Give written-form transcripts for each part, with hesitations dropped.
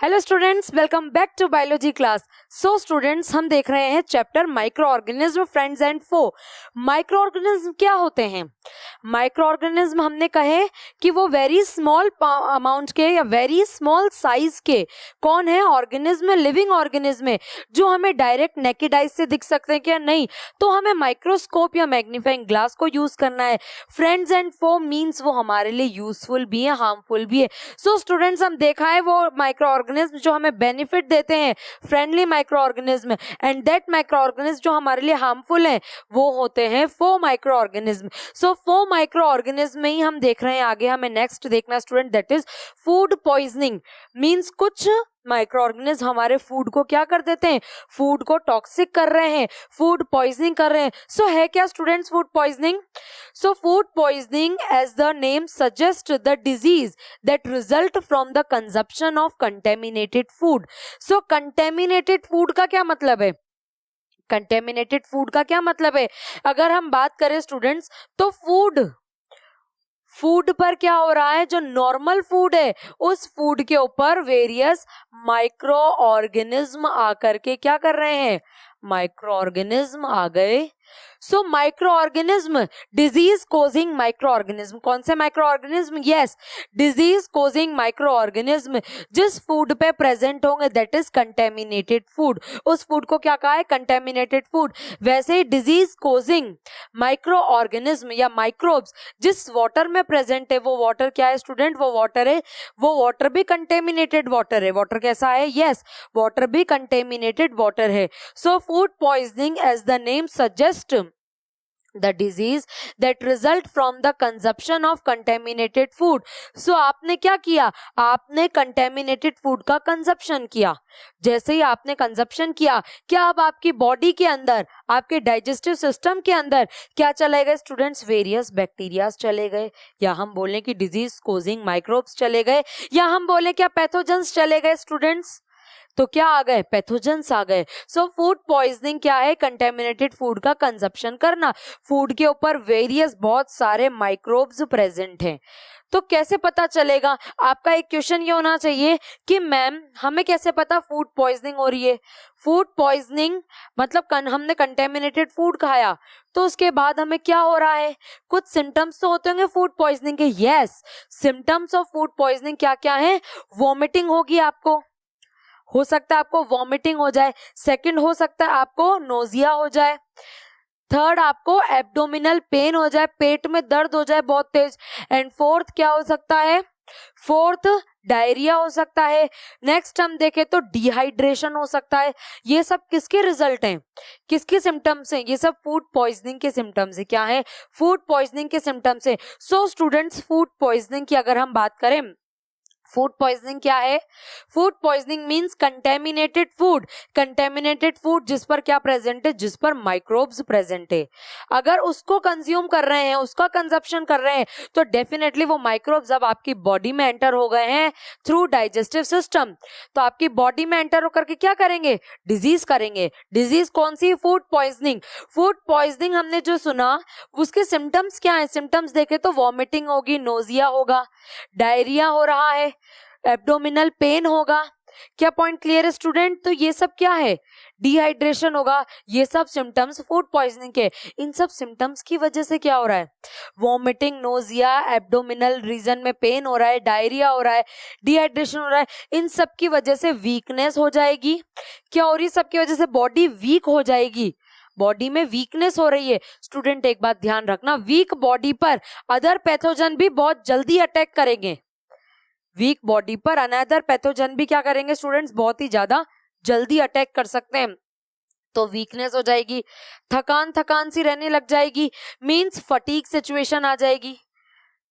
Hello students, welcome back to biology class. So students, हम देख रहे हैं chapter micro organism friends and foe. Micro organism क्या होते हैं? माइक्रो ऑर्गेनिज्म हमने कहे कि वो वेरी स्मॉल अमाउंट के या वेरी स्मॉल साइज के कौन है? ऑर्गेनिज्म, लिविंग ऑर्गेनिज्म है, जो हमें डायरेक्ट नेकेड आइज से दिख सकते हैं क्या? नहीं, तो हमें माइक्रोस्कोप या मैग्नीफाइंग ग्लास को यूज करना है। फ्रेंड्स एंड फो मीन्स वो हमारे लिए यूजफुल भी है, हार्मफुल भी है। सो स्टूडेंट्स, हम देखा है वो माइक्रो ऑर्गेनिज्म जो हमें बेनिफिट देते हैं, friendly micro organism, and that micro organism जो हमारे लिए हार्मफुल है वो होते हैं फो माइक्रो ऑर्गेनिज्म। सो फो माइक्रो ऑर्गेनिज्म में ही हम देख रहे हैं आगे हमें नेक्स्ट देखना student, that is food poisoning. Means कुछ माइक्रो ऑर्गेनिज्म हमारे फूड को क्या कर देते हैं? फूड को टॉक्सिक कर रहे हैं, फूड पॉइजनिंग कर रहे हैं। सो है क्या students food poisoning? So food poisoning, as the name suggest, the disease that result from the consumption of contaminated food. So contaminated food का क्या मतलब है? contaminated food का क्या मतलब है? अगर हम बात करें स्टूडेंट्स, तो फूड पर क्या हो रहा है? जो नॉर्मल फूड है उस फूड के ऊपर वेरियस माइक्रो ऑर्गेनिज्म आकर के क्या कर रहे हैं? माइक्रो ऑर्गेनिज्म आ गए। So micro organism, disease causing micro organism. कौन से micro organism? Yes, disease causing micro organism जिस फूड पे प्रेजेंट होंगे दैट इज कंटेमिनेटेड फूड। उस फूड को क्या कहा है? Contaminated food. वैसे ही डिजीज कोजिंग माइक्रो ऑर्गेनिज्म या माइक्रोब्स जिस वाटर में प्रेजेंट है, वो वाटर क्या है स्टूडेंट? वो वाटर है, वो वाटर भी कंटेमिनेटेड वाटर है। वाटर कैसा है? यस, वाटर भी कंटेमिनेटेड वाटर है। So food poisoning, as the name suggest, the disease that result from the consumption of contaminated food. So आपने क्या किया? आपने contaminated food का कंजप्शन किया। जैसे ही आपने कंजप्शन किया, क्या अब आपकी बॉडी के अंदर, आपके डाइजेस्टिव सिस्टम के अंदर क्या चले गए स्टूडेंट्स? वेरियस बैक्टीरियाज चले गए, या हम बोलें कि डिजीज कोजिंग माइक्रोब्स चले गए, या हम बोलें क्या पैथोजेंस चले गए स्टूडेंट्स? तो क्या आ गए? पैथोजेंस आ गए। सो फूड पॉइजनिंग क्या है? कंटेमिनेटेड फूड का कंजप्शन करना। फूड के ऊपर वेरियस बहुत सारे माइक्रोब्स प्रेजेंट हैं। तो कैसे पता चलेगा? आपका एक क्वेश्चन ये होना चाहिए कि मैम हमें कैसे पता फूड पॉइजनिंग हो रही है? फूड पॉइजनिंग मतलब हमने कंटेमिनेटेड फूड खाया, तो उसके बाद हमें क्या हो रहा है? कुछ सिम्टम्स तो होते होंगे फूड पॉइजनिंग के। Yes, symptoms of food poisoning क्या क्या है? वॉमिटिंग होगी आपको, हो सकता है आपको वॉमिटिंग हो जाए। सेकंड, हो सकता है आपको नोजिया हो जाए। थर्ड, आपको एब्डोमिनल पेन हो जाए, पेट में दर्द हो जाए बहुत तेज। एंड फोर्थ क्या हो सकता है? फोर्थ, डायरिया हो सकता है। नेक्स्ट हम देखें तो डिहाइड्रेशन हो सकता है। ये सब किसके रिजल्ट हैं? किसके सिम्टम्स हैं? ये सब फूड पॉइजनिंग के सिम्टम्स है। क्या है? फूड पॉइजनिंग के सिम्टम्स है। सो स्टूडेंट्स, फूड पॉइजनिंग की अगर हम बात करें, फूड पॉइजनिंग क्या है? Food poisoning means contaminated food. Contaminated food जिस पर क्या प्रेजेंट है? जिस पर माइक्रोब्स प्रेजेंट है। अगर उसको कंज्यूम कर रहे हैं, उसका कंजप्शन कर रहे हैं, तो डेफिनेटली वो माइक्रोब्स अब आपकी बॉडी में एंटर हो गए हैं थ्रू डाइजेस्टिव सिस्टम। तो आपकी बॉडी में एंटर होकर के क्या करेंगे? डिजीज करेंगे। डिजीज कौन सी? Food poisoning. फूड पॉइजनिंग हमने जो सुना, उसके सिम्टम्स क्या है? सिम्टम्स देखे तो वॉमिटिंग होगी, नोजिया होगा, डायरिया हो रहा है, एब्डोमिनल पेन होगा। क्या पॉइंट क्लियर है स्टूडेंट? तो ये सब क्या है? डिहाइड्रेशन होगा। ये सब सिम्टम्स फूड पॉइजनिंग के। इन सब सिम्टम्स की वजह से क्या हो रहा है? वॉमिटिंग, नोजिया, एब्डोमिनल रीजन में पेन हो रहा है, डायरिया हो रहा है, डिहाइड्रेशन हो रहा है। इन सब की वजह से वीकनेस हो जाएगी। क्या हो रही है? सबकी वजह से बॉडी वीक हो जाएगी। बॉडी में वीकनेस हो रही है। स्टूडेंट एक बात ध्यान रखना, वीक बॉडी पर अदर पैथोजन भी बहुत जल्दी अटैक करेंगे। वीक बॉडी पर अनदर पैथोजन भी क्या करेंगे स्टूडेंट्स? बहुत ही ज्यादा जल्दी अटैक कर सकते हैं। तो वीकनेस हो जाएगी, थकान थकान सी रहने लग जाएगी, मींस फटीग सिचुएशन आ जाएगी।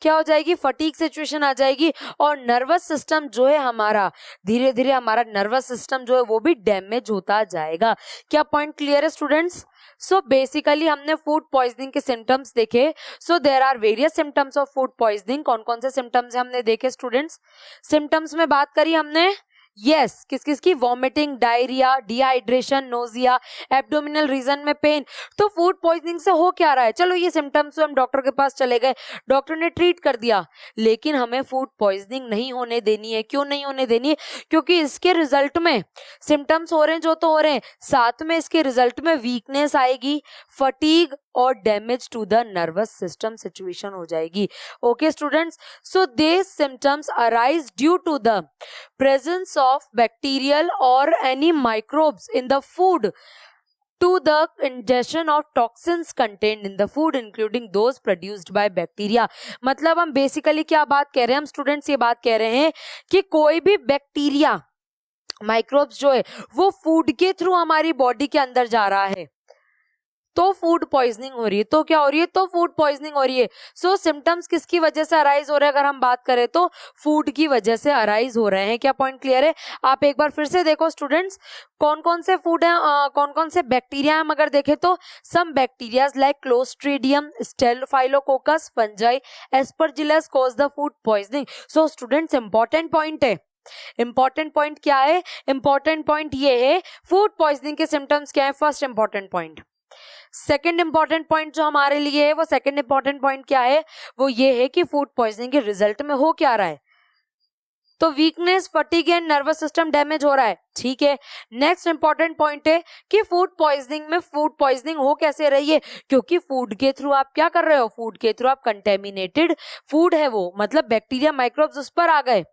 क्या हो जाएगी? फटीग सिचुएशन आ जाएगी। और नर्वस सिस्टम जो है हमारा, धीरे धीरे हमारा नर्वस सिस्टम जो है वो भी डैमेज होता जाएगा। क्या पॉइंट क्लियर है स्टूडेंट्स? सो बेसिकली हमने फूड पॉइजनिंग के सिम्टम्स देखे। So there are various symptoms of food poisoning. कौन कौन से सिम्टम्स हमने देखे स्टूडेंट्स? सिम्टम्स में बात करी हमने, यस, किस किस की? Vomiting, diarrhoea, dehydration, nausea, abdominal region में पेन। तो फूड पॉइजनिंग से हो क्या रहा है? चलो ये सिम्टम्स हम डॉक्टर के पास चले गए, डॉक्टर ने ट्रीट कर दिया, लेकिन हमें फूड पॉइजनिंग नहीं होने देनी है। क्यों नहीं होने देनी है? क्योंकि इसके रिजल्ट में सिम्टम्स हो रहे हैं जो तो हो रहे हैं, साथ में इसके रिजल्ट में वीकनेस आएगी, फटीग और damage to the nervous system situation हो जाएगी। Okay students, so these symptoms arise due to the presence of bacterial or any microbes in the food to the ingestion of toxins contained in the food including those produced by bacteria। मतलब हम basically क्या बात कह रहे हैं? हम students ये बात कह रहे हैं कि कोई भी बैक्टीरिया, माइक्रोब्स जो है वो फूड के थ्रू हमारी बॉडी के अंदर जा रहा है तो फूड पॉइजनिंग हो रही है। तो क्या हो रही है? तो फूड पॉइजनिंग हो रही है। सो सिम्टम्स किसकी वजह से अराइज हो रहे हैं? अगर हम बात करें तो फूड की वजह से अराइज हो रहे हैं। क्या पॉइंट क्लियर है? आप एक बार फिर से देखो स्टूडेंट्स, कौन कौन से फूड हैं, कौन कौन से बैक्टीरिया हम अगर देखें तो some bacterias like Clostridium, Staphylococcus, fungi, Aspergillus cause the food poisoning. So students important point है। इंपॉर्टेंट पॉइंट क्या है? इंपॉर्टेंट पॉइंट ये है फूड पॉइजनिंग के सिम्टम्स क्या है? First important point. Second important point जो हमारे लिए है, वो सेकेंड इंपॉर्टेंट पॉइंट क्या है? वो ये है कि फूड पॉइजनिंग के रिजल्ट में हो क्या रहा है? तो weakness, fatigue and nervous system damage हो रहा है। ठीक है, नेक्स्ट इंपॉर्टेंट पॉइंट है कि फूड पॉइजनिंग में फूड पॉइजनिंग हो कैसे रही है? क्योंकि फूड के थ्रू आप क्या कर रहे हो? फूड के थ्रू आप कंटेमिनेटेड फूड है वो, मतलब बैक्टीरिया, माइक्रोब्स उस पर आ गए,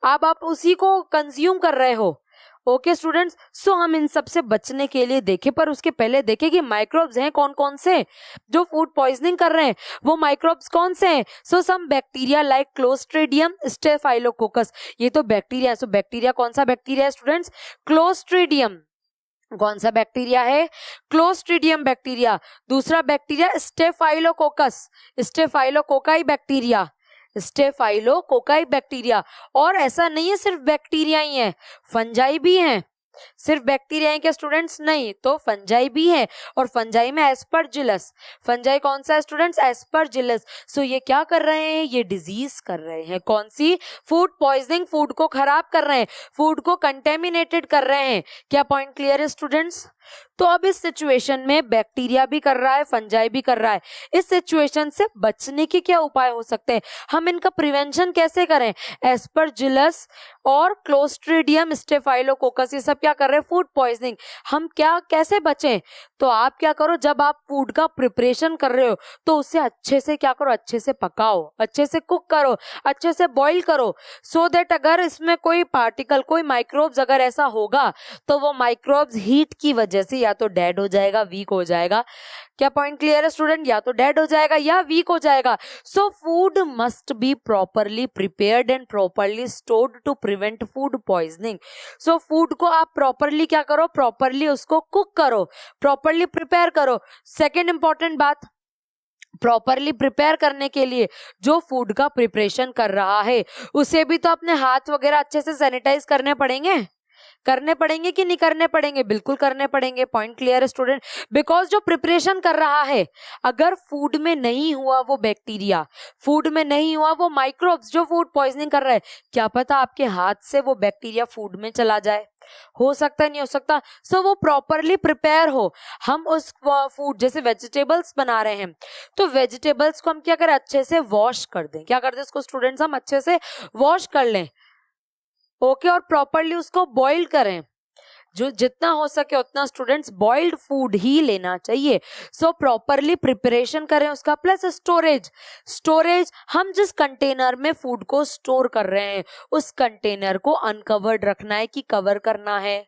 अब आप उसी को कंज्यूम कर रहे हो। ओके स्टूडेंट्स, सो हम इन सब से बचने के लिए देखें, पर उसके पहले देखें कि माइक्रोब्स हैं कौन कौन से जो फूड पॉइजनिंग कर रहे हैं। वो माइक्रोब्स कौन से हैं? So some bacteria like Clostridium, Staphylococcus, ये तो बैक्टीरिया है। सो बैक्टीरिया कौन सा बैक्टीरिया है स्टूडेंट्स? क्लोस्ट्रीडियम। कौन सा बैक्टीरिया है? Clostridium bacteria. दूसरा bacteria Staphylococcus, staphylococci bacteria, staphylococci bacteria. और ऐसा नहीं है सिर्फ बैक्टीरिया ही हैं, फंजाई भी हैं। सिर्फ बैक्टीरिया है क्या स्टूडेंट्स? नहीं, तो फंजाई भी है, और फंजाई में एस्परजिलस। फंजाई कौन सा है स्टूडेंट्स? एस्परजिलस। सो ये क्या कर रहे हैं? ये डिजीज कर रहे हैं। कौन सी? फूड पॉइजनिंग, फूड को खराब कर रहे हैं, फूड को कंटेमिनेटेड कर रहे हैं। क्या पॉइंट क्लियर है स्टूडेंट्स? तो अब इस सिचुएशन में बैक्टीरिया भी कर रहा है, फंजाई भी कर रहा है। इस सिचुएशन से बचने के क्या उपाय हो सकते हैं? हम इनका प्रिवेंशन कैसे करें? एस्परजिलस और क्लोस्ट्रीडियम, स्टेफाइलोकोकस, ये सब क्या कर रहे हैं? Food poisoning. हम क्या कैसे बचें? तो आप क्या करो, जब आप फूड का प्रिपरेशन कर रहे हो तो उसे अच्छे से क्या करो? अच्छे से पकाओ, अच्छे से कुक करो, अच्छे से बॉईल करो, सो दैट अगर इसमें कोई पार्टिकल, कोई माइक्रोब्स अगर ऐसा होगा तो वो माइक्रोब्स हीट की वजह से या तो डेड हो जाएगा, वीक हो जाएगा। क्या पॉइंट क्लियर है स्टूडेंट? या तो डेड हो जाएगा या वीक हो जाएगा। So food must be properly prepared and properly stored to prevent food poisoning. So food को आप प्रॉपरली क्या करो? प्रॉपरली उसको कुक करो, प्रॉपरली प्रिपेयर करो। सेकेंड इंपॉर्टेंट बात, प्रॉपरली प्रिपेयर करने के लिए जो फूड का प्रिपरेशन कर रहा है उसे भी तो अपने हाथ वगैरह अच्छे से सैनिटाइज करने पड़ेंगे। करने पड़ेंगे कि नहीं करने पड़ेंगे? बिल्कुल करने पड़ेंगे। पॉइंट क्लियर है स्टूडेंट? बिकॉज जो प्रिपरेशन कर रहा है, अगर फूड में नहीं हुआ वो बैक्टीरिया, फूड में नहीं हुआ वो माइक्रोब्स जो फूड पॉइजनिंग कर रहा है, क्या पता आपके हाथ से वो बैक्टीरिया फूड में चला जाए। हो सकता है, नहीं हो सकता। सो वो प्रॉपरली प्रिपेयर हो। हम उस फूड, जैसे वेजिटेबल्स बना रहे हैं तो वेजिटेबल्स को हम क्या करें? अच्छे से वॉश कर दें। क्या कर दें इसको स्टूडेंट्स? हम अच्छे से वॉश कर लें। ओके, और प्रॉपरली उसको बॉईल करें। जो जितना हो सके उतना स्टूडेंट्स बॉइल्ड फूड ही लेना चाहिए। सो प्रॉपरली प्रिपरेशन करें उसका, प्लस स्टोरेज हम जिस कंटेनर में फूड को स्टोर कर रहे हैं उस कंटेनर को अनकवर्ड रखना है कि कवर करना है।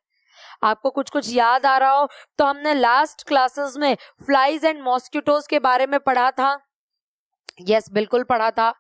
आपको कुछ कुछ याद आ रहा हो तो हमने लास्ट क्लासेस में फ्लाइज एंड मॉस्किटोज के बारे में पढ़ा था। यस, बिल्कुल पढ़ा था।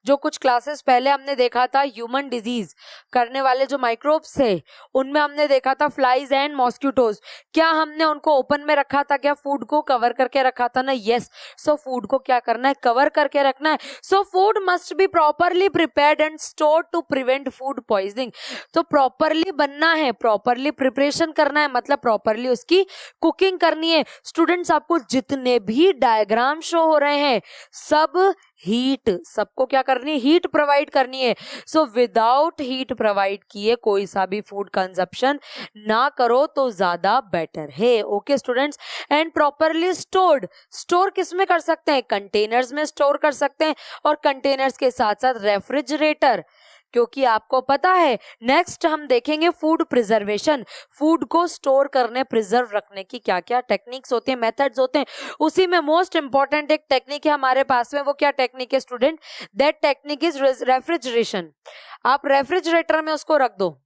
जो कुछ क्लासेस पहले हमने देखा था ह्यूमन डिजीज करने वाले जो माइक्रोब्स थे उनमें हमने देखा था फ्लाइज एंड मॉस्किटोज। क्या हमने उनको ओपन में रखा था? क्या फूड को कवर करके रखा था ना? यस। सो फूड को क्या करना है? कवर करके रखना है। So food must be properly prepared and stored to prevent food poisoning. तो प्रॉपरली बनना है, प्रॉपरली प्रिपरेशन करना है, मतलब प्रॉपरली उसकी कुकिंग करनी है। स्टूडेंट्स, आपको जितने भी डायग्राम शो हो रहे हैं सब हीट, सबको क्या करनी है, हीट प्रोवाइड करनी है। सो विदाउट हीट प्रोवाइड किए कोई सा भी फूड कंजप्शन ना करो तो ज्यादा बेटर है। Okay students, and properly stored, store किस में कर सकते हैं, कंटेनर्स में स्टोर कर सकते हैं, और कंटेनर्स के साथ साथ रेफ्रिजरेटर, क्योंकि आपको पता है नेक्स्ट हम देखेंगे फूड प्रिजर्वेशन, फूड को स्टोर करने, प्रिजर्व रखने की क्या क्या टेक्निक्स होती हैं, मेथड्स होते हैं। उसी में मोस्ट इंपॉर्टेंट एक टेक्निक है हमारे पास में, वो क्या टेक्निक है student, that technique is refrigeration. आप रेफ्रिजरेटर में उसको रख दो,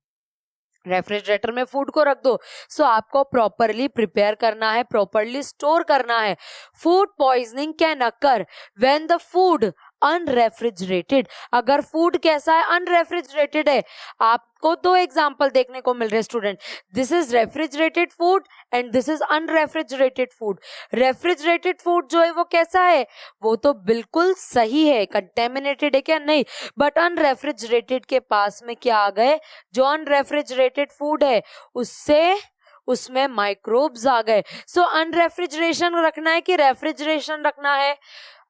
रेफ्रिजरेटर में फूड को रख दो। सो आपको प्रॉपरली प्रिपेयर करना है, प्रॉपरली स्टोर करना है। Food poisoning can occur when the food unrefrigerated, अगर फूड कैसा है, अनरेफ्रिजरेटेड है। आपको दो एग्जांपल देखने को मिल रहे हैं student, this is refrigerated food and this is unrefrigerated food. Refrigerated food जो है वो कैसा है, वो तो बिल्कुल सही है, कंटेमिनेटेड है क्या, नहीं, बट अनरेफ्रिजरेटेड के पास में क्या आ गए, जो अनरेफ्रिजरेटेड फूड है उसमें माइक्रोब्स आ गए। सो अनरेफ्रिजरेशन रखना है कि रेफ्रिजरेशन रखना है,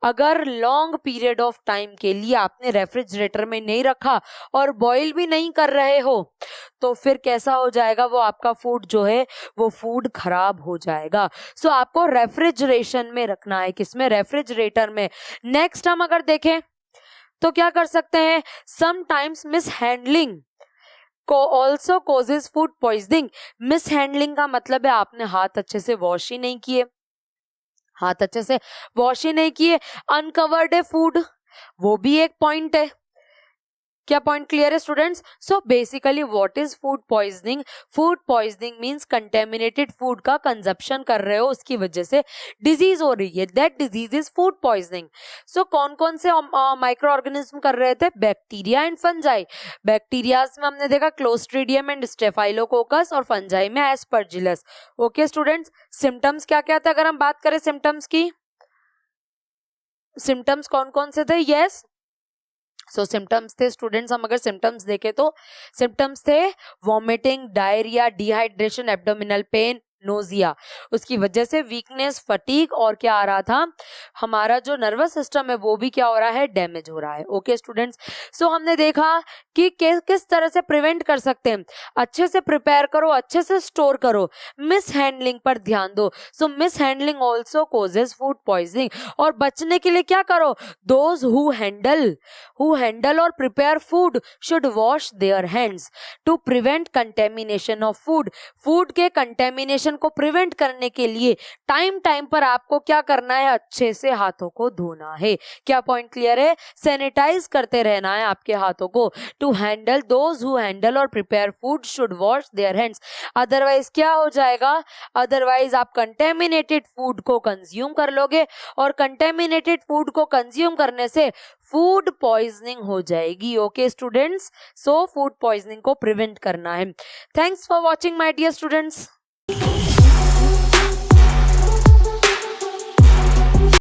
अगर लॉन्ग पीरियड ऑफ टाइम के लिए आपने रेफ्रिजरेटर में नहीं रखा और बॉईल भी नहीं कर रहे हो तो फिर कैसा हो जाएगा, वो आपका फूड जो है वो फूड खराब हो जाएगा। सो आपको रेफ्रिजरेशन में रखना है, किसमें, रेफ्रिजरेटर में। नेक्स्ट हम अगर देखें तो क्या कर सकते हैं, समटाइम्स मिसहैंडलिंग को also causes food poisoning. Mishandling का मतलब है आपने हाथ अच्छे से वॉश ही नहीं किए, हाथ अच्छे से वॉश ही नहीं किए, अनकवर्ड है फूड, वो भी एक पॉइंट है। क्या पॉइंट क्लियर है students? So basically what is food poisoning, food poisoning means contaminated food का कंजप्शन कर रहे हो, उसकी वजह से डिजीज हो रही है, that disease is food poisoning. So कौन कौन से माइक्रो ऑर्गेनिज्म कर रहे थे, बैक्टीरिया एंड फंजाई। बैक्टीरियाज में हमने देखा क्लोस्ट्रीडियम एंड स्टेफाइलोकोकस, और फंजाई में एस्परजिलस। ओके स्टूडेंट्स, सिम्टम्स क्या क्या थे, अगर हम बात करें सिम्टम्स की, सिम्टम्स कौन कौन से थे, यस सो सिम्टम्स थे स्टूडेंट्स, हम अगर सिम्टम्स देखें तो सिम्टम्स थे vomiting, diarrhoea, dehydration, abdominal pain, nausea, उसकी वजह से वीकनेस, फटीग, और क्या आ रहा था, हमारा जो नर्वस सिस्टम है वो भी क्या हो रहा है, डैमेज हो रहा है। ओके स्टूडेंट्स, सो हमने देखा कि किस तरह से प्रिवेंट कर सकते हैं, अच्छे से प्रिपेयर करो, अच्छे से स्टोर करो, मिस हैंडलिंग पर ध्यान दो। So mishandling also causes food poisoning, और बचने के लिए क्या करो, दोज हु हैंडल और prepare food should wash their hands to prevent contamination of food. Food के कंटेमिनेशन को प्रिवेंट करने के लिए टाइम टाइम पर आपको क्या करना है, अच्छे से हाथों को धोना है। क्या पॉइंट क्लियर है, सैनिटाइज करते रहना है आपके हाथों को। To handle, those who handle और prepare food should wash their hands, otherwise क्या हो जाएगा, अदरवाइज आप कंटेमिनेटेड फूड को कंज्यूम कर लोगे, और कंटेमिनेटेड फूड को कंज्यूम करने से फूड पॉइजनिंग हो जाएगी। Okay students, so food poisoning को प्रिवेंट करना है। Thanks for watching my dear students.